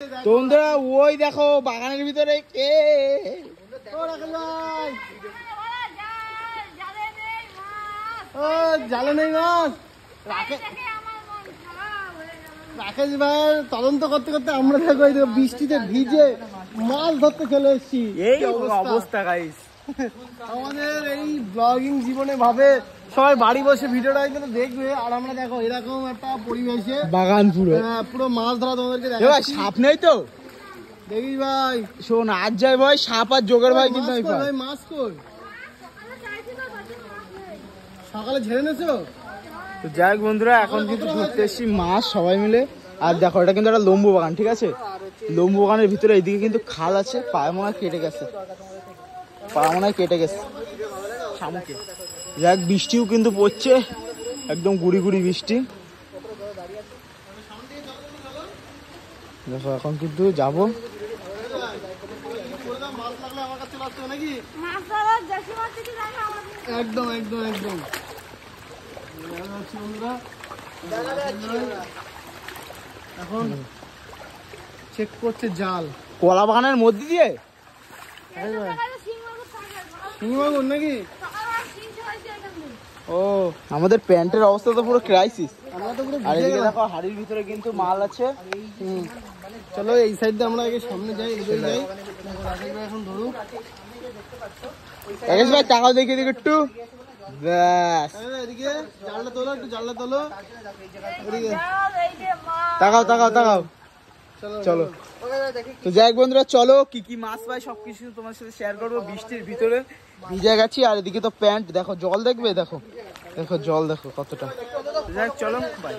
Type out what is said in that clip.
তোমরা ওই দেখো বাগানের ভিতরে কে জালে নেই মাছ। রাকেশ ভাই তদন্ত করতে করতে আমরা দেখো বৃষ্টিতে ভিজে মাছ ধরতে চলে এসেছি। এই অবস্থা গাইস আমাদের এই ব্লগিং জীবনে ভাবে সবাই বাড়ি বসে ভিডিওটা কিন্তু দেখবে, আর আমরা দেখো এরকম একটা পরিবেশে বাগান পুরো মাছ ধরা তোমাদেরকে দেখো। সাপ নেই তো দেখিস ভাই, শোন আজ যাই ভাই সাপ আর জোগাড় ভাই কিন্তু ভাই মাছ কই সকালে ঝেড়ে নেছো তো। যাই হোক বন্ধুরা এখন কিন্তু ঘুরতে এসেছি মাছ সবাই মিলে। আর দেখো এটা কিন্তু একটা লম্বু বাগান, ঠিক আছে? লম্বু বাগানের ভিতরে এইদিকে কিন্তু খাল আছে, পায়ে মনে হয় কেটে গেছে, পায়ে মনে হয় কেটে গেছে শামুকে। যাক বৃষ্টিও কিন্তু পড়ছে, একদম গুড়ি গুড়ি বৃষ্টি। দেখো এখন কিন্তু যাবো। একদম একদম একদম এখন চেক করছে জাল কলা বাগানের মধ্যে দিয়ে। নাকি ও আমাদের প্যান্টের অবস্থা তো পুরো ক্রাইসিস। আর এদিকে দেখো হাড়ির ভিতরে কিন্তু মাল আছে। চলো এই সাইড দিয়ে আমরা আগে সামনে যাই, এগিয়ে যাই। এখন ধরুক রাকেশ ভাই টাকা দেখে দিকে একটু ব্যাস। এদিকে জালটা তোলো, একটু জালটা তোলো, এদিকে তাকাও তাকাও তাকাও। চলো তো যাই বন্ধুরা, চলো কি কি মাছ পাই সবকিছু তোমার সাথে শেয়ার করবো। বৃষ্টির ভিতরে ভিজে গেছি, আর এদিকে তো প্যান্ট দেখো জল দেখবে, দেখো দেখো জল দেখো কতটা। যাই চলো বাই।